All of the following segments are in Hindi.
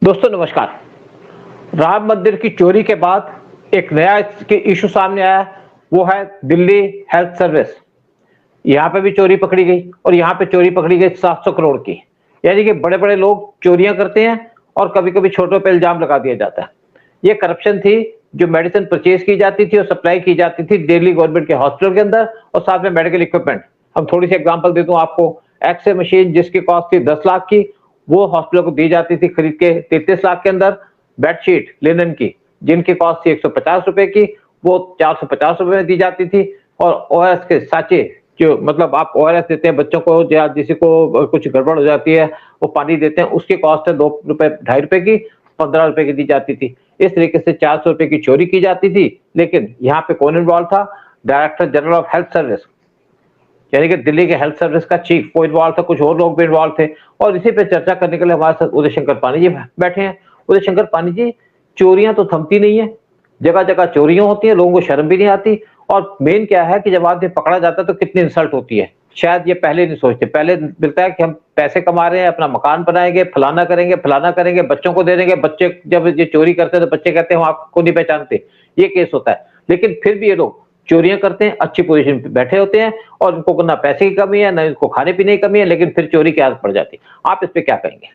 दोस्तों नमस्कार। राम मंदिर की चोरी के बाद एक नया इशू सामने आया। वो है दिल्ली हेल्थ सर्विस। यहाँ पे भी चोरी पकड़ी गई और यहाँ पे चोरी पकड़ी गई 700 करोड़ की। यानी कि बड़े बड़े लोग चोरियां करते हैं और कभी कभी छोटों पे इल्जाम लगा दिया जाता है। ये करप्शन थी जो मेडिसिन परचेज की जाती थी और सप्लाई की जाती थी दिल्ली गवर्नमेंट के हॉस्पिटल के अंदर और साथ में मेडिकल इक्विपमेंट। हम थोड़ी सी एग्जांपल देता हूँ आपको। एक्सरे मशीन जिसकी कॉस्ट थी 10 लाख की, वो हॉस्पिटल को दी जाती थी खरीद के 33 लाख के अंदर। बेडशीट लिनन की जिनकी कॉस्ट थी 150 रुपए की, वो 450 रुपए में दी जाती थी। और ओआरएस के साचे, जो मतलब आप ओआरएस देते हैं बच्चों को या किसी को कुछ गड़बड़ हो जाती है, वो पानी देते हैं, उसकी कॉस्ट है 2 रुपए 2.5 रुपए की, 15 रुपए की दी जाती थी। इस तरीके से 400 रुपए की चोरी की जाती थी। लेकिन यहाँ पे कौन इन्वॉल्व था? Director general of health service, यानी कि दिल्ली के हेल्थ सर्विस का चीफ वो इन्वॉल्व था, कुछ और लोग भी इन्वॉल्व थे। और इसी पे चर्चा करने के लिए हमारे साथ उदय शंकर पानी जी बैठे हैं। उदय शंकर पानी जी, चोरियां तो थमती नहीं है, जगह जगह चोरियां होती है, लोगों को शर्म भी नहीं आती। और मेन क्या है कि जब आदमी पकड़ा जाता है तो कितनी इंसल्ट होती है। शायद ये पहले नहीं सोचते, पहले मिलता है कि हम पैसे कमा रहे हैं, अपना मकान बनाएंगे, फलाना करेंगे, बच्चों को दे देंगे। बच्चे जब ये चोरी करते हैं तो बच्चे कहते हैं हम आपको नहीं पहचानते, ये केस होता है। लेकिन फिर भी ये लोग चोरियां करते हैं, अच्छी पोजीशन पे बैठे होते हैं और इनको ना पैसे की कमी है ना इनको खाने पीने की कमी है, लेकिन फिर चोरी की आदत पड़ जाती है। आप इस पे क्या कहेंगे?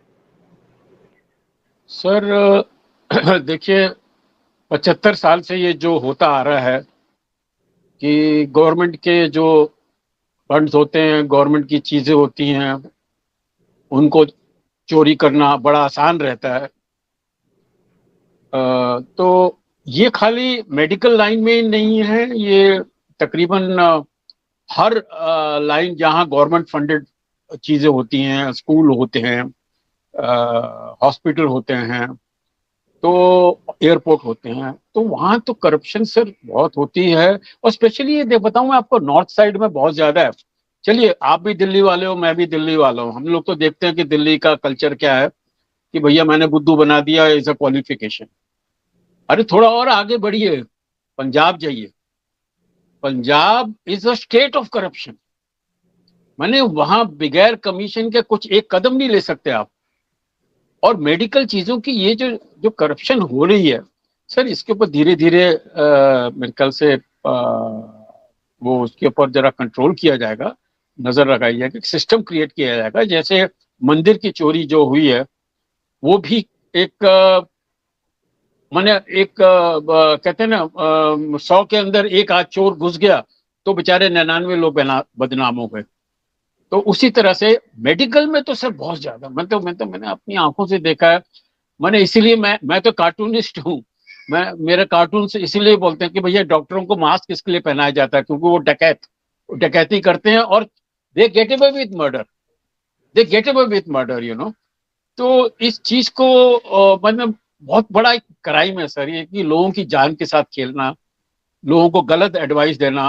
सर देखिए, 75 साल से ये जो होता आ रहा है कि गवर्नमेंट के जो फंड्स होते हैं, गवर्नमेंट की चीजें होती हैं, उनको चोरी करना बड़ा आसान रहता है। तो ये खाली मेडिकल लाइन में ही नहीं है, ये तकरीबन हर लाइन जहां गवर्नमेंट फंडेड चीजें होती हैं, स्कूल होते हैं, हॉस्पिटल होते हैं, तो एयरपोर्ट होते हैं, तो वहां तो करप्शन सर बहुत होती है। और स्पेशली ये बताऊं मैं आपको, नॉर्थ साइड में बहुत ज्यादा है। चलिए, आप भी दिल्ली वाले हो, मैं भी दिल्ली वाला हूँ, हम लोग तो देखते हैं कि दिल्ली का कल्चर क्या है कि भैया मैंने बुद्धू बना दिया इज अ क्वालिफिकेशन। अरे थोड़ा और आगे बढ़िए, पंजाब जाइए। Punjab is a state of corruption. मैंने वहां बगैर कमीशन के कुछ एक कदम नहीं ले सकते आप। और मेडिकल चीजों की ये जो जो करप्शन हो रही है सर, इसके ऊपर धीरे धीरे मेरे ख्याल से वो उसके ऊपर जरा कंट्रोल किया जाएगा, नजर लगाई जाएगी, सिस्टम क्रिएट किया जाएगा। जैसे मंदिर की चोरी जो हुई है, वो भी एक माने एक कहते हैं ना, 100 के अंदर एक आध चोर घुस गया तो बेचारे 99 लोग बदनाम हो गए। तो उसी तरह से मेडिकल में तो सर बहुत ज्यादा, मैंने अपनी आंखों से देखा है। मैंने इसीलिए मैं तो कार्टूनिस्ट हूँ। मैं मेरे कार्टून से इसीलिए बोलते हैं कि भैया डॉक्टरों को मास्क किसके लिए पहनाया जाता है, क्योंकि वो डकैती करते हैं और they get away with murder, तो इस चीज को मतलब बहुत बड़ा एक क्राइम है सर ये, कि लोगों की जान के साथ खेलना, लोगों को गलत एडवाइस देना।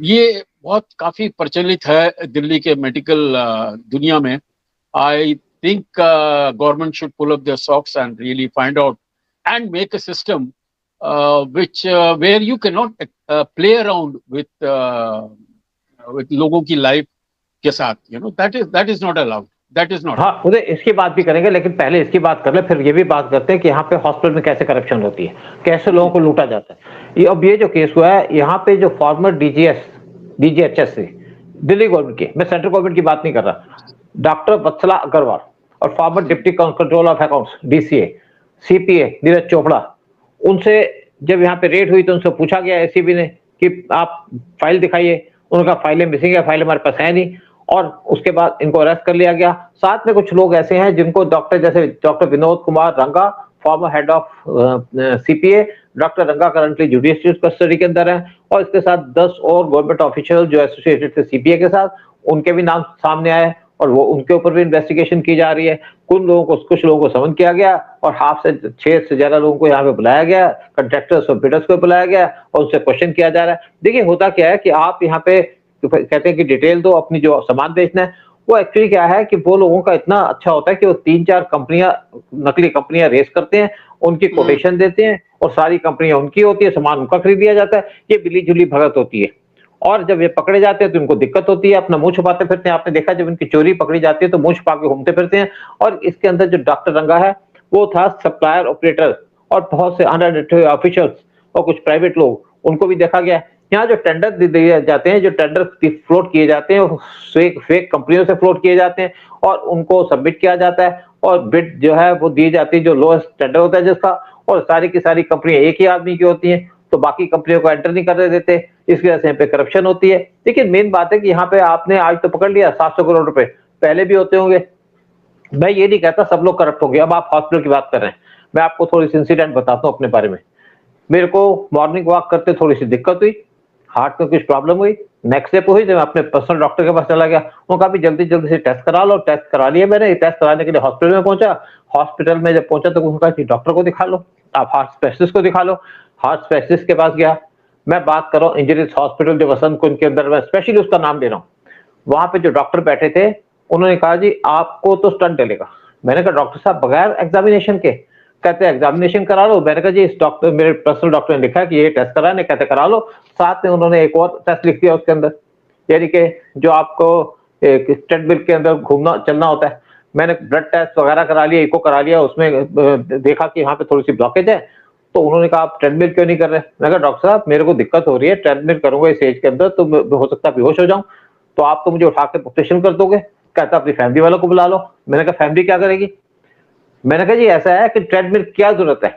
ये बहुत काफी प्रचलित है दिल्ली के मेडिकल दुनिया में। I think government should pull up their socks and really find out and make a system which where you cannot play around with लोगों की लाइफ के साथ, that is not allowed, that is not हाँ allowed. उदय, इसकी बात भी करेंगे, लेकिन पहले इसकी बात कर ले, फिर ये भी बात करते हैं कि यहाँ पे हॉस्पिटल में कैसे करप्शन होती है, कैसे लोगों को लूटा जाता है। ये अब ये जो केस हुआ है यहाँ पे, जो फॉर्मर डीजीएचएस से दिल्ली गवर्नमेंट की, मैं सेंट्रल गवर्नमेंट की बात नहीं कर रहा, डॉक्टर वत्सला अग्रवाल और farmer deputy controller of accounts DCA CPA Neeraj Chopra, उनसे जब यहाँ पे रेड हुई तो उनसे पूछा गया एसीबी ने कि आप फाइल दिखाइए। उनका फाइलें मिसिंग है, फाइल हमारे पास है नहीं। और उसके बाद इनको अरेस्ट कर लिया गया। साथ में कुछ लोग ऐसे हैं जिनको जैसे डॉक्टर विनोद कुमार रंगा, farmer head of CPA. Doctor रंगा करंटली जुडिशियल कस्टडी के अंदर है और इसके साथ 10 और गवर्नमेंट ऑफिशियल जो एसोसिएटेड थे सीपीए के साथ, उनके भी नाम सामने आए और वो उनके ऊपर भी इन्वेस्टिगेशन कुछ लोगों को समन किया गया और 6 से ज्यादा लोगों को यहाँ पे बुलाया गया, कंट्रैक्टर्स और बिडर्स को बुलाया गया और उनसे क्वेश्चन किया जा रहा है। देखिए होता क्या है कि आप यहाँ पे कहते हैं कि डिटेल दो, अपनी जो सामान बेचना है, वो एक्चुअली क्या है कि वो लोगों का इतना अच्छा होता है कि वो 3-4 कंपनियां, नकली कंपनियां रेस करते हैं, उनकी कोटेशन देते हैं और सारी कंपनियां उनकी होती है, सामान उनका खरीद दिया जाता है। ये मिली जुली भगत होती है। और जब ये पकड़े जाते हैं तो इनको दिक्कत होती है, अपना मुंह छुपाते फिरते हैं। आपने देखा जब इनकी चोरी पकड़ी जाती है तो मुंह छुपा के घूमते फिरते हैं। और इसके अंदर जो डॉक्टर रंगा है वो था सप्लायर ऑपरेटर और बहुत से अनआइडेंटिफाइड ऑफिशियल्स और कुछ प्राइवेट लोग, उनको भी देखा गया। यहाँ जो टेंडर दिए जाते हैं, जो टेंडर फ्लोट किए जाते हैं, वो फेक फेक कंपनियों से फ्लोट किए जाते हैं और उनको सबमिट किया जाता है और बिड जो है वो दी जाती है जो लोएस्ट टेंडर होता है जिसका। और सारी की सारी कंपनियां एक ही आदमी की होती हैं, तो बाकी कंपनियों को एंटर नहीं करने देते। इसकी वजह से यहाँ पे करप्शन होती है। लेकिन मेन बात है कि यहाँ पे आपने आज तो पकड़ लिया 700 करोड़ रुपए, पहले भी होते होंगे। मैं ये नहीं कहता सब लोग करप्ट हो गए। अब आप हॉस्पिटल की बात कर रहे हैं, मैं आपको थोड़ी सी इंसिडेंट बताता हूँ अपने बारे में। मेरे को मॉर्निंग वॉक करते थोड़ी सी दिक्कत हुई, हार्ट में कुछ प्रॉब्लम हुई। नेक्स्ट स्टेप हुई जब मैं अपने पर्सनल डॉक्टर के पास चला गया, वो कहा भी जल्दी जल्दी से टेस्ट करा लो। टेस्ट करा लिया मैंने। टेस्ट कराने के लिए हॉस्पिटल में पहुंचा। हॉस्पिटल में जब पहुंचा तो उन्होंने कहा कि डॉक्टर को दिखा लो, आप हार्ट स्पेशलिस्ट को दिखा लो। हार्ट स्पेशलिस्ट के पास गया। मैं बात कर रहा हूँ इंजीनियर्स हॉस्पिटल जो वसंत कुंज के अंदर, मैं स्पेशली उसका नाम ले रहा हूँ। वहां पे जो डॉक्टर बैठे थे उन्होंने कहा जी आपको तो स्टंट डलेगा। मैंने कहा डॉक्टर साहब बगैर एग्जामिनेशन के? कहते एग्जामिनेशन करा लो। मैंने कहा जी इस डॉक्टर, मेरे पर्सनल डॉक्टर ने लिखा है कि ये टेस्ट कराने, कहते करा लो। साथ में उन्होंने एक और टेस्ट लिख दिया उसके अंदर, यानी कि जो आपको एक ट्रेडमिल के अंदर घूमना चलना होता है। मैंने ब्लड टेस्ट वगैरह करा लिया, इको करा लिया, उसमें देखा कि यहाँ पे थोड़ी सी ब्लॉकेज है। तो उन्होंने कहा आप ट्रेडमिल क्यों नहीं कर रहे? मैं कहा डॉक्टर साहब मेरे को दिक्कत हो रही है, ट्रेडमिल करूंगा इस एज के अंदर तो हो सकता है बेहोश हो जाऊं, तो आप तो मुझे उठा के ऑपरेशन कर दोगे। कहता अपनी फैमिली वालों को बुला लो। मैंने कहा फैमिली क्या करेगी? मैंने कहा जी ऐसा है कि ट्रेडमिल क्या जरूरत है।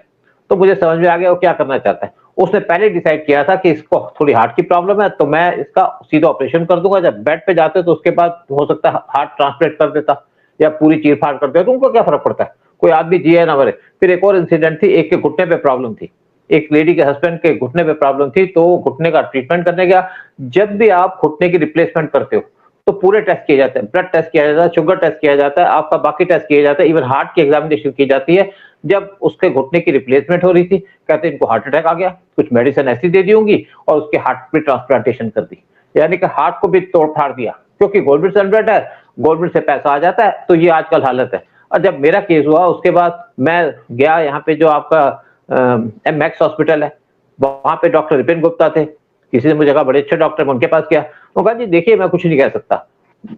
तो मुझे समझ में आ गया वो क्या करना चाहता है। उसने पहले डिसाइड किया था कि इसको थोड़ी हार्ट की प्रॉब्लम है तो मैं इसका सीधा ऑपरेशन कर दूंगा। जब बेड पे जाते तो उसके बाद हो सकता है हार्ट ट्रांसप्लांट कर देता या पूरी चीर फाड़ कर देता, तो उनको क्या फर्क पड़ता है, कोई आदमी जिए ना मरे। फिर एक और इंसिडेंट थी, एक के घुटने पे प्रॉब्लम थी, एक लेडी के हस्बैंड के घुटने पे प्रॉब्लम थी, तो घुटने का ट्रीटमेंट करने गया। जब भी आप घुटने की रिप्लेसमेंट करते हो तो पूरे टेस्ट किए जाते हैं, ब्लड टेस्ट किया जाता है, शुगर टेस्ट किया जाता है, आपका बाकी टेस्ट किया जाता है, इवन हार्ट की एग्जामिनेशन की जाती है। जब उसके घुटने की रिप्लेसमेंट हो रही थी, कहते इनको हार्ट अटैक आ गया, कुछ मेडिसिन ऐसी दे दी होंगी और उसके हार्ट पे ट्रांसप्लांटेशन कर दी, यानी कि हार्ट को भी तोड़ फाड़ दिया। क्योंकि गवर्नमेंट सेंट्रल है, गवर्नमेंट से पैसा आ जाता है, तो ये आजकल हालत है। और जब मेरा केस हुआ उसके बाद मैं गया यहाँ पे जो आपका एमएक्स हॉस्पिटल है, वहां पे डॉक्टर विपिन गुप्ता थे, किसी ने मुझे कहा बड़े अच्छे डॉक्टर, मैं उनके पास गया। वो कहा जी देखिए मैं कुछ नहीं कह सकता,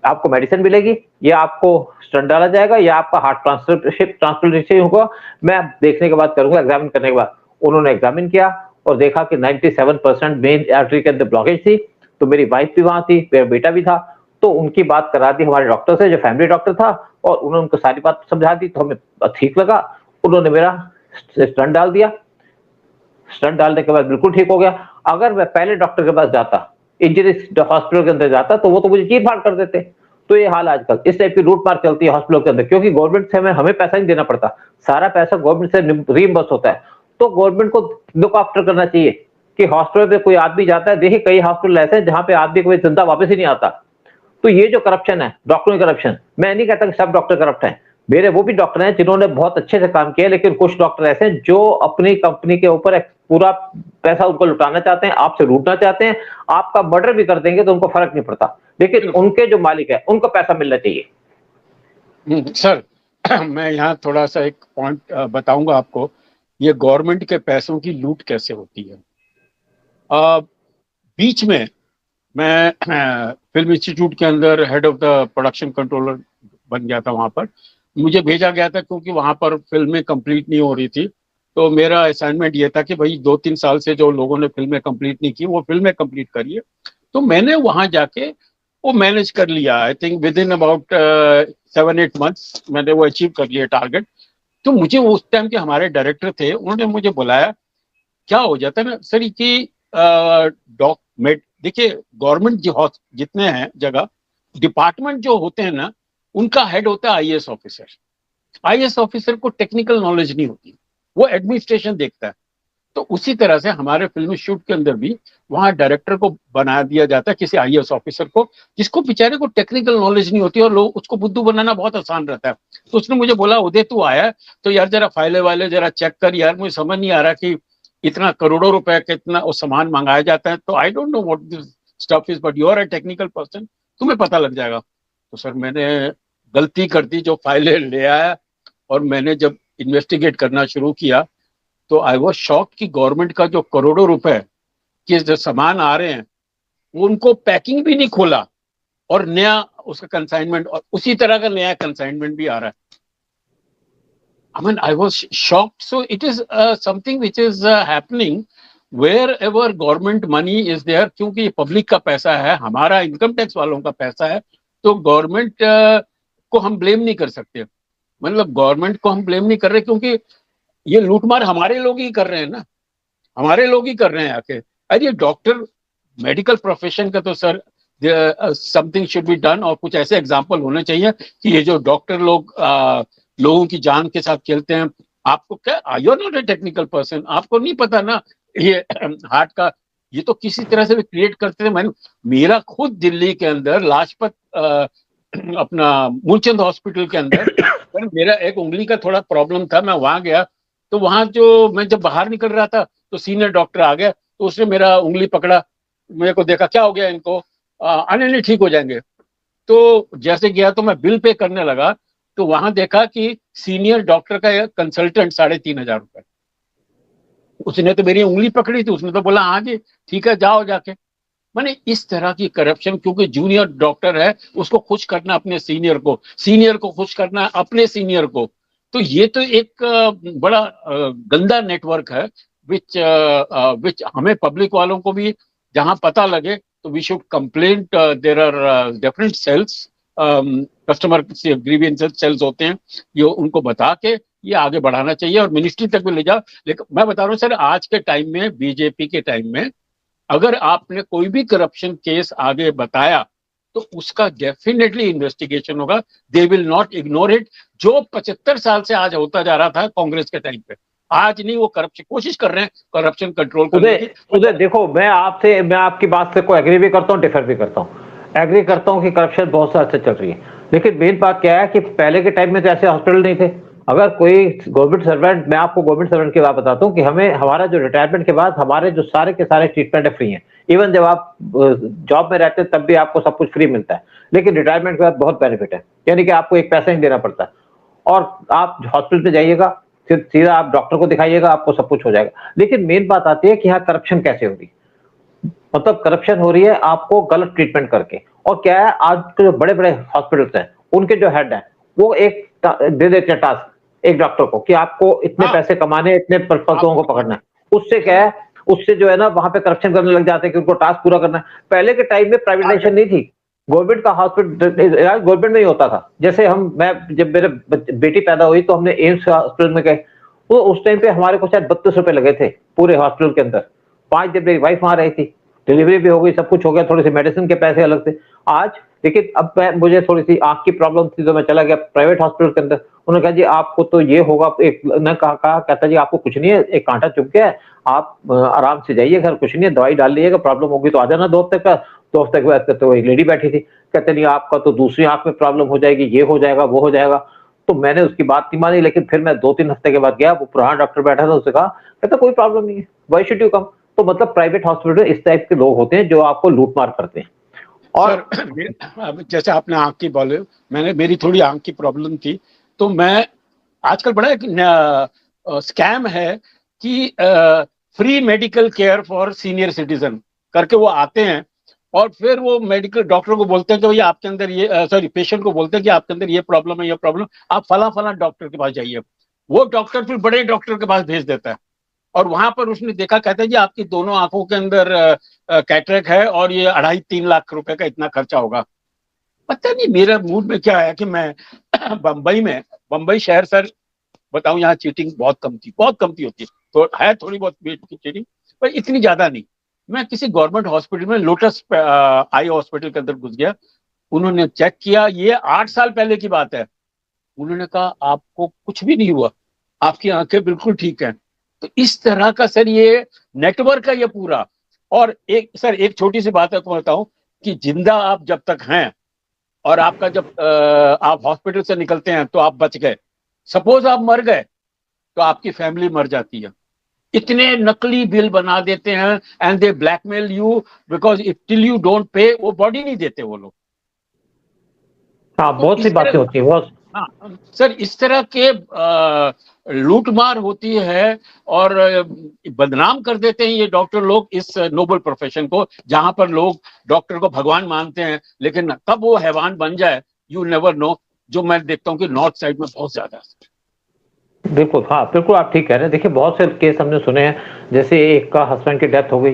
आपको मेडिसिन मिलेगी या आपको स्टंट डाला जाएगा या आपका हार्ट ट्रांसप्लांटेशन होगा, मैं देखने के बाद करूंगा, एग्जामिन करने के बाद। उन्होंने एग्जामिन किया और देखा कि 97% मेन आर्टरी के अंदर ब्लॉकेज थी। तो मेरी वाइफ भी वहां थी, मेरा बेटा भी था, तो उनकी बात करा दी हमारे डॉक्टर से जो फैमिली डॉक्टर था, और उन्होंने उनको सारी बात समझा दी, तो हमें ठीक लगा। उन्होंने मेरा स्टंट डाल दिया। स्टंट डालने के बाद बिल्कुल ठीक हो गया। अगर मैं पहले डॉक्टर के पास जाता, इंजरी हॉस्पिटल के अंदर जाता, तो वो तो मुझे चीर फाड़ कर देते। तो ये हाल आजकल इस टाइप की रूट मार चलती है हॉस्पिटल के अंदर, क्योंकि गवर्नमेंट से हमें पैसा नहीं देना पड़ता, सारा पैसा गवर्नमेंट से रीइंबर्स होता है। तो गवर्नमेंट को लुक आफ्टर करना चाहिए कि हॉस्पिटल पे कोई आदमी जाता है, देखिए कई हॉस्पिटल ऐसे हैं जहां पे आदमी कोई जिंदा वापस ही नहीं आता। तो ये जो करप्शन है, डॉक्टरों की करप्शन, मैं नहीं कहता कि सब डॉक्टर करप्ट हैं, मेरे वो भी डॉक्टर हैं जिन्होंने बहुत अच्छे से काम किया, लेकिन कुछ डॉक्टर ऐसे हैं जो अपनी कंपनी के ऊपर पूरा पैसा उनको लुटाना चाहते हैं, आपसे लूटना चाहते हैं, आपका मर्डर भी कर देंगे तो उनको फर्क नहीं पड़ता, लेकिन उनके जो मालिक है उनको पैसा मिलना चाहिए। सर मैं यहाँ थोड़ा सा एक पॉइंट बताऊंगा आपको, ये गवर्नमेंट के पैसों की लूट कैसे होती है। बीच में मैं फिल्म इंस्टीट्यूट के अंदर head of the production controller बन गया था। वहां पर मुझे भेजा गया था क्योंकि वहां पर फिल्में कंप्लीट नहीं हो रही थी। तो मेरा असाइनमेंट ये था कि भाई 2-3 साल से जो लोगों ने फिल्में कंप्लीट नहीं की वो फिल्में कंप्लीट करिए। तो मैंने वहां जाके वो मैनेज कर लिया। I think with in about 7-8 months मैंने वो अचीव कर लिया टारगेट। तो मुझे उस टाइम के हमारे डायरेक्टर थे, उन्होंने मुझे बुलाया। क्या हो जाता है ना सर कि डॉक्यूमेंट, देखिए गवर्नमेंट जितने हैं जगह, डिपार्टमेंट जो होते हैं ना, उनका हेड होता है आईएएस ऑफिसर। आईएएस ऑफिसर को टेक्निकल नॉलेज नहीं होती, वो एडमिनिस्ट्रेशन देखता है। तो उसी तरह से हमारे फिल्म शूट के अंदर भी वहां डायरेक्टर को बना दिया जाता है, किसी आईएएस ऑफिसर को, जिसको बेचारे को टेक्निकल नॉलेज नहीं होती और लोग उसको बुद्धू बनाना बहुत आसान रहता है। तो उसने मुझे बोला उदय तू आया है तो यार जरा फाइलें वाले जरा चेक कर यार, मुझे समझ नहीं आ रहा कि इतना करोड़ों रुपए का इतना वो सामान मंगाया जाता है। तो I don't know what this stuff is, but you are a technical person, तुम्हें पता लग जाएगा। तो सर मैंने गलती कर दी, जो फाइलें ले आया और मैंने जब इन्वेस्टिगेट करना शुरू किया तो आई वॉज शॉक कि गवर्नमेंट का जो करोड़ों रुपए के जो सामान आ रहे हैं उनको पैकिंग भी नहीं खोला और नया उसका कंसाइनमेंट, और उसी तरह का नया कंसाइनमेंट भी आ रहा है। I mean, I was shocked. So it is something which is happening wherever government money is there, क्योंकि ये पब्लिक का पैसा है, हमारा इनकम टैक्स वालों का पैसा है, तो गवर्नमेंट को हम ब्लेम नहीं कर सकते। मतलब गवर्नमेंट को हम ब्लेम नहीं कर रहे, क्योंकि ये लूटमार हमारे लोग ही कर रहे हैं ना, हमारे लोग ही कर रहे हैं आके। अरे डॉक्टर, मेडिकल प्रोफेशन का तो sir something should be done, और कुछ ऐसे एग्जाम्पल होने चाहिए कि ये जो डॉक्टर लोग लोगों की जान के साथ खेलते हैं। आपको क्या, you are not a technical person, आपको नहीं पता ना ये हार्ट का, ये तो किसी तरह से भी क्रिएट करते थे। मेरा खुद दिल्ली के अंदर लाजपत अपना मूलचंद हॉस्पिटल के अंदर मेरा एक उंगली का थोड़ा प्रॉब्लम था, मैं वहां गया तो वहां जो मैं जब बाहर निकल रहा था तो सीनियर डॉक्टर आ गया, तो उसने मेरा उंगली पकड़ा, मेरे को देखा क्या हो गया इनको, नहीं ठीक हो जाएंगे। तो जैसे गया तो मैं बिल पे करने लगा, तो वहां देखा कि सीनियर डॉक्टर का कंसल्टेंट 3,500 रुपए, उसने तो मेरी उंगली पकड़ी थी, उसने तो बोला हाँ जी ठीक है जाओ जाके। माने इस तरह की करप्शन, क्योंकि जूनियर डॉक्टर है उसको खुश करना अपने सीनियर को, सीनियर को खुश करना अपने सीनियर को, तो ये तो एक बड़ा गंदा नेटवर्क है, विच हमें पब्लिक वालों को भी जहां पता लगे तो we should complaint. There are different cells, customer grievance cells होते हैं, ये उनको बता के ये आगे बढ़ाना चाहिए और मिनिस्ट्री तक भी ले जाओ। लेकिन मैं बता रहा हूँ सर, आज के टाइम में, बीजेपी के टाइम में, अगर आपने कोई भी करप्शन केस आगे बताया तो उसका डेफिनेटली इन्वेस्टिगेशन होगा, they will not ignore it. जो 75 साल से आज होता जा रहा था कांग्रेस के टाइम पे, आज नहीं, वो करप्शन कोशिश कर रहे हैं करप्शन कंट्रोल करने की। उदय देखो, मैं आपकी बात से को एग्री भी करता हूँ, डिफर भी करता हूँ। एग्री करता हूँ कि करप्शन बहुत साल से चल रही है, लेकिन मेन बात क्या है कि पहले के टाइम में तो ऐसे हॉस्पिटल नहीं थे। अगर कोई गवर्नमेंट सर्वेंट, मैं आपको गवर्नमेंट सर्वेंट की बात बताता हूँ कि हमें हमारा जो रिटायरमेंट के बाद हमारे जो सारे के सारे ट्रीटमेंट है फ्री हैं। इवन जब आप जॉब में रहते हैं तब भी आपको सब कुछ फ्री मिलता है, लेकिन रिटायरमेंट के बाद बहुत बेनिफिट है, यानी कि आपको एक पैसा नहीं देना पड़ता। और आप हॉस्पिटल में जाइएगा, सीधा आप डॉक्टर को दिखाइएगा, आपको सब कुछ हो जाएगा। लेकिन मेन बात आती है कि यहाँ करप्शन कैसे होगी, मतलब करप्शन हो रही है आपको गलत ट्रीटमेंट करके। और क्या है, आज के जो बड़े बड़े हॉस्पिटल्स हैं उनके जो हेड है वो एक दे देते हैं टास्क एक डॉक्टर को कि आपको इतने पैसे कमाने, इतने लोगों को पकड़ना है। उससे क्या है, उससे जो है ना वहां पे करप्शन करने लग जाते हैं कि उनको टास्क पूरा करना है। पहले के टाइम में प्राइवेटाइजेशन नहीं थी, गवर्नमेंट का हॉस्पिटल गवर्नमेंट में ही होता था। जैसे मैं जब मेरे बेटी पैदा हुई तो हमने एम्स हॉस्पिटल में गए, तो उस टाइम पे हमारे को शायद 32 रुपए लगे थे पूरे हॉस्पिटल के अंदर। 5 दिन मेरी वाइफ वहां रही थी, डिलीवरी भी हो गई, सब कुछ हो गया, थोड़ी सी मेडिसिन के पैसे अलग थे। आज लेकिन अब मुझे थोड़ी सी आंख की प्रॉब्लम थी तो मैं चला गया प्राइवेट हॉस्पिटल के अंदर। उन्होंने कहा जी आपको तो ये होगा, एक ने कहता जी आपको कुछ नहीं है, एक कांटा चुभ गया है, आप आराम से जाइए घर, कुछ नहीं है, दवाई डाल लीजिएगा, प्रॉब्लम होगी तो आ जाना 2 हफ्ते का। 2 हफ्ते के बाद तो एक लेडी बैठी थी, कहते नहीं आपका तो दूसरी आंख में प्रॉब्लम हो जाएगी, ये हो जाएगा वो हो जाएगा। तो मैंने उसकी बात नहीं मानी, लेकिन फिर मैं 2-3 हफ्ते के बाद गया, वो पुराना डॉक्टर बैठा था, उससे कहा, कहता कोई प्रॉब्लम नहीं है, व्हाई शुड यू कम। तो मतलब प्राइवेट हॉस्पिटल इस टाइप के लोग होते हैं जो आपको लूटमार करते हैं। और सर, जैसे आपने आंख की बोले, मेरी थोड़ी आंख की प्रॉब्लम थी, तो मैं आजकल बड़ा एक स्कैम है कि free medical care for senior citizen करके वो आते हैं, और फिर वो मेडिकल डॉक्टर को बोलते हैं कि भैया आपके अंदर ये, सॉरी पेशेंट को बोलते हैं कि आपके अंदर ये प्रॉब्लम है, ये प्रॉब्लम, आप फला डॉक्टर के पास जाइए। वो डॉक्टर फिर बड़े डॉक्टर के पास भेज देता है, और वहां पर उसने देखा, कहता है जी आपकी दोनों आंखों के अंदर कैटरेक्ट है और ये 2.5-3 लाख रुपए का इतना खर्चा होगा। पता नहीं मेरा मूड में क्या है कि मैं बंबई शहर सर बताऊं, यहाँ चीटिंग बहुत कम थी होती है, तो है थोड़ी बहुत चीटिंग, पर इतनी ज्यादा नहीं। मैं किसी गवर्नमेंट हॉस्पिटल में, लोटस आई हॉस्पिटल के अंदर घुस गया, उन्होंने चेक किया, ये 8 साल पहले की बात है, उन्होंने कहा आपको कुछ भी नहीं हुआ, आपकी आंखें बिल्कुल ठीक है। तो इस तरह का सर ये नेटवर्क है ये पूरा। और एक छोटी सी बात आपको बताऊं कि जिंदा आप जब तक हैं और आपका जब आप हॉस्पिटल से निकलते हैं तो आप बच गए, सपोज आप मर गए तो आपकी फैमिली मर जाती है। इतने नकली बिल बना देते हैं and they blackmail you, because if till you don't pay वो बॉडी नहीं देते वो लोग। हाँ, बहुत सी बातें होती है बहुत। हाँ सर, इस तरह के लूटमार होती है और बदनाम कर देते हैं ये डॉक्टर लोग इस नोबल प्रोफेशन को, जहां पर लोग डॉक्टर को भगवान मानते हैं, लेकिन कब वो हैवान बन जाए यू नेवर नो, जो मैं देखता हूँ कि नॉर्थ साइड में बहुत ज्यादा है। बिल्कुल, हाँ, बिल्कुल आप ठीक कह रहे हैं। देखिए बहुत से केस हमने सुने हैं, जैसे एक का हस्बैंड की डेथ हो गई,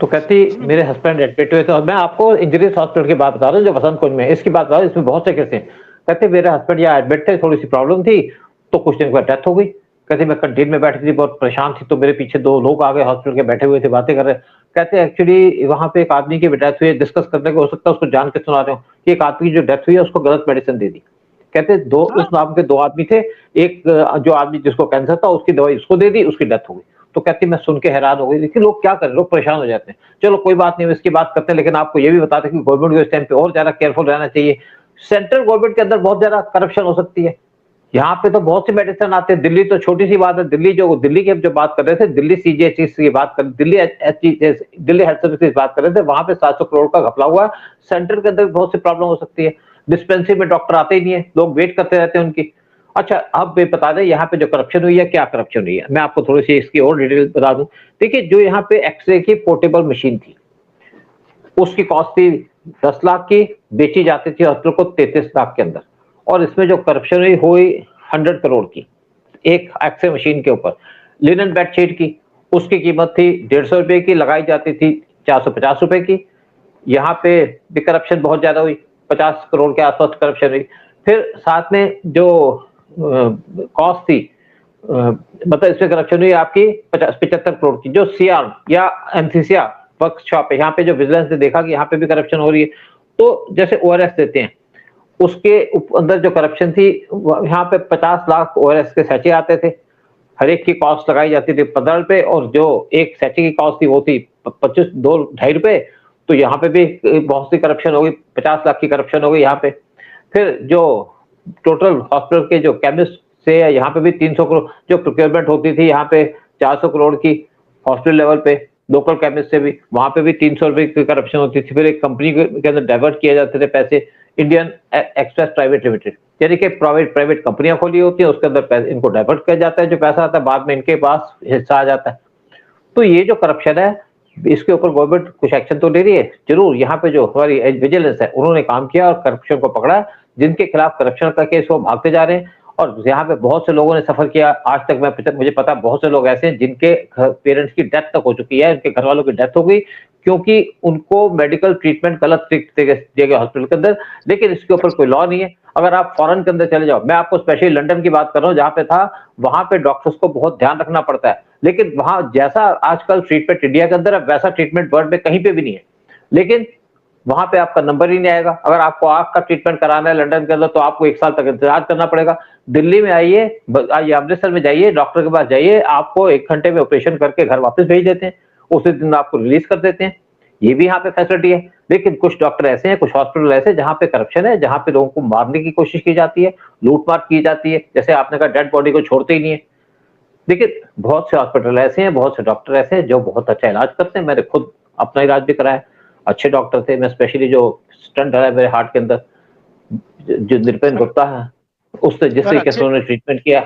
तो कहती मेरे हस्बैंड एडमिट हुए थे, और मैं आपको इंजीनियर्स हॉस्पिटल की बात बता रहा हूँ जो बसंत कुंज में है, इसकी बात बता रहा हूँ, इसमें बहुत से केस हैं। कहते मेरे हस्बैंड यहाँ एडमिट थे, थोड़ी सी प्रॉब्लम थी, तो कुछ दिन बाद डेथ हो गई। कहते मैं कैंटीन में बैठी थी, बहुत परेशान थी, तो मेरे पीछे 2 लोग आ गए हॉस्पिटल के, बैठे हुए थे, बातें कर रहे। कहते एक्चुअली वहाँ पे एक आदमी की डेथ हुई है, डिस्कस करने को हो सकता है उसको जान के सुना रहे हो कि एक आदमी की जो डेथ हुई है उसको गलत मेडिसिन दे दी। कहते दो उस नाम के 2 आदमी थे, एक जो आदमी जिसको कैंसर था उसकी दवाई उसको दे दी, उसकी डेथ हो गई। तो कहती मैं सुन के हैरान हो गई, लेकिन लोग क्या करें, लोग परेशान हो जाते हैं। चलो कोई बात नहीं, हम इसकी बात करते हैं, लेकिन आपको ये भी बताते हैं कि गवर्नमेंट को इस टाइम पे और ज्यादा केयरफुल रहना चाहिए। सेंट्रल गवर्नमेंट के अंदर बहुत ज्यादा करप्शन हो सकती है। यहाँ पे तो बहुत सी मेडिसिन आते हैं, दिल्ली तो छोटी सी बात है, दिल्ली की हम जो बात कर रहे थे, दिल्ली सीजीएचएस की बात कर, दिल्ली हेल्थ सर्विस की बात कर रहे थे, वहां पे 700 करोड़ का घपला हुआ। सेंटर के अंदर बहुत सी प्रॉब्लम हो सकती है, डिस्पेंसरी में डॉक्टर आते ही नहीं है, लोग वेट करते रहते हैं उनकी। अच्छा अब ये बता दें यहाँ पे जो करप्शन हुई है, क्या करप्शन हुई है, मैं आपको थोड़ी सी इसकी और डिटेल बता दूं। देखिए जो यहाँ पे एक्सरे की पोर्टेबल मशीन थी, उसकी कॉस्ट थी 10 लाख की, बेची जाती थी हॉस्पिटल को 33 लाख के अंदर, और इसमें जो करप्शन हुई 100 करोड़ की एक एक्सरे मशीन के ऊपर। लिनन बेडशीट की, उसकी कीमत थी 150 रुपए की, लगाई जाती थी 450 रुपए की। यहाँ पे भी करप्शन बहुत ज्यादा हुई, 50 करोड़ के आसपास करप्शन हुई। फिर साथ में जो कॉस्ट थी, मतलब इसमें करप्शन हुई आपकी 75 करोड़ की, जो सीआर या एमसीसीआर वर्कशॉप है, यहाँ पे जो विजिलेंस ने देखा कि यहाँ पे भी करप्शन हो रही है, तो जैसे ओआरएस देते हैं उसके अंदर जो करप्शन थी, यहाँ पे 50 लाख ओआरएस के सैचे आते थे, हर एक की कॉस्ट लगाई जाती थी 15 रुपए, और जो एक सैचे की कॉस्ट थी वो थी 25 2.5 रुपए। तो यहाँ पे भी बहुत सी करप्शन हो गई, 50 लाख की करप्शन हो गई यहाँ पे। फिर जो टोटल हॉस्पिटल के जो केमिस्ट से यहाँ पे भी 300 करोड़ जो प्रोक्योरमेंट होती थी, यहाँ पे 400 करोड़ की हॉस्पिटल लेवल पे, लोकल केमिस्ट से भी वहां पे भी 300 रुपए की करप्शन होती थी। फिर एक कंपनी के अंदर डाइवर्ट किए जाते थे पैसे, इंडियन एक्सप्रेस प्राइवेट लिमिटेड, यानी कि प्राइवेट कंपनियां खोली होती है, उसके अंदर पैसे इनको डाइवर्ट किया जाता है, जो पैसा आता है बाद में इनके पास हिस्सा आ जाता है। तो ये जो करप्शन है, इसके ऊपर गवर्नमेंट कुछ एक्शन तो ले रही है जरूर। यहाँ पे जो हमारी विजिलेंस है उन्होंने काम किया और करप्शन को पकड़ा, जिनके खिलाफ करप्शन का केस वो भागते जा रहे हैं। और यहाँ पे बहुत से लोगों ने सफर किया आज तक, मुझे पता बहुत से लोग ऐसे हैं जिनके पेरेंट्स की डेथ तक हो चुकी है, उनके घर वालों की डेथ हो गई, क्योंकि उनको मेडिकल ट्रीटमेंट गलत दिया गया हॉस्पिटल के अंदर। लेकिन इसके ऊपर कोई लॉ नहीं है। अगर आप फॉरेन के अंदर चले जाओ, मैं आपको स्पेशली लंदन की बात कर रहा हूँ जहां पे था, वहां पे डॉक्टर्स को बहुत ध्यान रखना पड़ता है, लेकिन वहां जैसा आजकल ट्रीटमेंट इंडिया के अंदर है वैसा ट्रीटमेंट वर्ल्ड में कहीं पे भी नहीं है। लेकिन वहां पे आपका नंबर ही नहीं आएगा। अगर आपको आंख का ट्रीटमेंट कराना है लंदन के अंदर, तो आपको 1 साल तक इंतजार करना पड़ेगा। दिल्ली में आइए, अमृतसर में जाइए, डॉक्टर के पास जाइए, आपको 1 घंटे में ऑपरेशन करके घर वापस भेज देते हैं, उसी दिन आपको रिलीज कर देते हैं। ये भी यहाँ पे फैसिलिटी है। लेकिन कुछ डॉक्टर ऐसे हैं, कुछ हॉस्पिटल ऐसे हैं जहां पे करप्शन है, जहां पे लोगों को मारने की कोशिश की जाती है, लूटमार की जाती है, जैसे आपने कहा डेड बॉडी को छोड़ते ही नहीं है। देखिए बहुत से हॉस्पिटल ऐसे हैं, बहुत से डॉक्टर ऐसे हैं जो बहुत अच्छा इलाज करते हैं। मैंने खुद अपना इलाज भी कराया, अच्छे डॉक्टर थे। मैं स्पेशली जो स्टंट है मेरे हार्ट के अंदर, जो निरपेन गुप्ता है, उससे जिस तरीके से उन्होंने ट्रीटमेंट किया।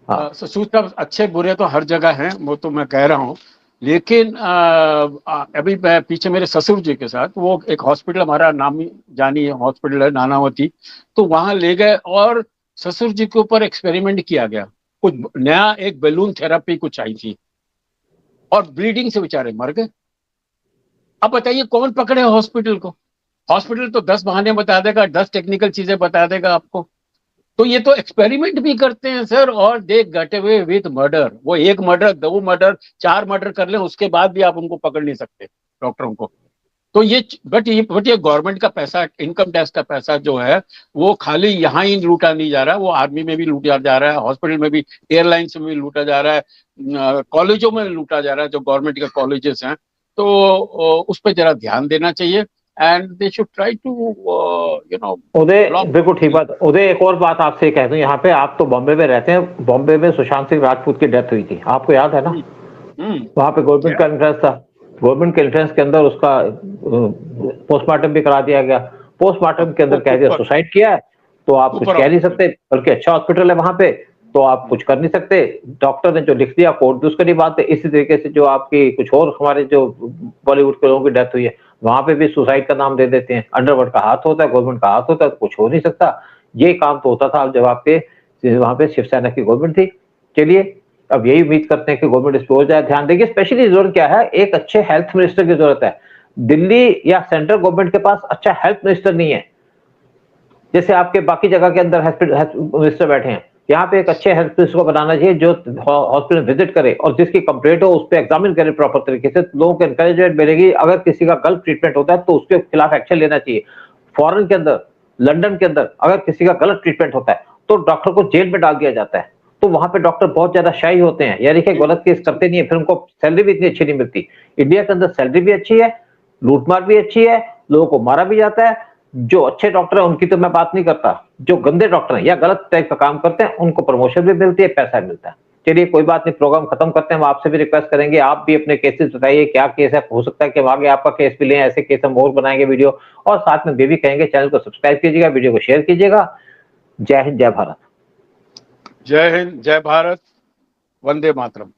हाँ सुशील साहब, अच्छे बुरे तो हर जगह हैं, वो तो मैं कह रहा हूँ, लेकिन अभी पीछे मेरे ससुर जी के साथ वो एक हॉस्पिटल, हमारा नामी जानी हॉस्पिटल है नानावती, तो वहां ले गए और ससुर जी के ऊपर एक्सपेरिमेंट किया गया। कुछ नया, एक बैलून थेरेपी कुछ आई थी और ब्लीडिंग से बेचारे मर गए। अब बताइए कौन पकड़े हॉस्पिटल को? हॉस्पिटल तो 10 बहाने बता देगा, 10 टेक्निकल चीजें बता देगा आपको। तो ये तो एक्सपेरिमेंट भी करते हैं सर, और दे गट अवे विद मर्डर। वो 1 मर्डर, 2 मर्डर, 4 मर्डर कर ले, उसके बाद भी आप उनको पकड़ नहीं सकते डॉक्टरों को। तो ये गवर्नमेंट का पैसा, इनकम टैक्स का पैसा जो है, वो खाली यहाँ ही लूटा नहीं जा रहा है, वो आर्मी में भी लूटा जा रहा है, हॉस्पिटल में भी, एयरलाइंस में भी लूटा जा रहा है, कॉलेजों में लूटा जा रहा है, जो गवर्नमेंट के कॉलेजेस हैं। तो उस पर जरा ध्यान देना चाहिए, and they should try to उदय, बिल्कुल ठीक बात। उदय एक और बात आपसे कह दूं, यहाँ पे आप तो बॉम्बे में रहते हैं, बॉम्बे में सुशांत सिंह राजपूत की डेथ हुई थी, आपको याद है ना? वहां पे गवर्नमेंट का इंटरेस्ट था, गवर्नमेंट के इंटरेस्ट के अंदर उसका पोस्टमार्टम भी करा दिया गया। पोस्टमार्टम के अंदर कह दिया सुसाइड किया है, तो आप कुछ कह नहीं सकते, बल्कि अच्छा हॉस्पिटल है वहां पे, तो आप कुछ कर नहीं सकते। डॉक्टर ने जो लिख दिया कोर्ट भी उसको नहीं मानते। इसी तरीके से जो आपकी कुछ और हमारे जो बॉलीवुड के लोगों की डेथ हुई है, वहां पे भी सुसाइड का नाम दे देते हैं। अंडरवर्ल्ड का हाथ होता है, गवर्नमेंट का हाथ होता है, तो कुछ हो नहीं सकता। ये काम तो होता था जब आपके वहां पे शिवसेना की गवर्नमेंट थी। चलिए, अब यही उम्मीद करते हैं कि गवर्नमेंट इस पर और ज्यादा ध्यान देगी। स्पेशली जरूरत क्या है, एक अच्छे हेल्थ मिनिस्टर की जरूरत है। दिल्ली या सेंट्रल गवर्नमेंट के पास अच्छा हेल्थ मिनिस्टर नहीं है। जैसे आपके बाकी जगह के अंदर हेल्थ मिनिस्टर बैठे हैं, यहाँ पे एक अच्छे हेल्थ मिनिस्टर को बनाना चाहिए जो हॉस्पिटल विजिट करे और जिसकी कंप्लेंट हो उस पर एग्जामिन करे प्रॉपर तरीके से। लोगों को एनकरेजमेंट मिलेगी। अगर किसी का गलत ट्रीटमेंट होता है तो उसके खिलाफ एक्शन लेना चाहिए। फॉरेन के अंदर, लंदन के अंदर अगर किसी का गलत ट्रीटमेंट होता है तो डॉक्टर को जेल में डाल दिया जाता है। तो वहां पे डॉक्टर बहुत ज्यादा शाही होते हैं, यानी कि गलत केस करते नहीं है, फिर उनको सैलरी भी इतनी अच्छी नहीं मिलती। इंडिया के अंदर सैलरी भी अच्छी है, लूटमार भी अच्छी है, लोगों को मारा भी जाता है। जो अच्छे डॉक्टर हैं उनकी तो मैं बात नहीं करता, जो गंदे डॉक्टर हैं या गलत टाइप का काम करते हैं उनको प्रमोशन भी मिलती है, पैसा भी मिलता है। चलिए कोई बात नहीं, प्रोग्राम खत्म करते हैं। हम आपसे भी रिक्वेस्ट करेंगे, आप भी अपने केसेस बताइए, क्या केस है। हो सकता है कि हम आगे आपका केस भी लें, ऐसे केस हम और बनाएंगे वीडियो। और साथ में ये भी कहेंगे चैनल को सब्सक्राइब कीजिएगा, वीडियो को शेयर कीजिएगा। जय हिंद, जय भारत। जय हिंद, जय भारत, वंदे मातरम।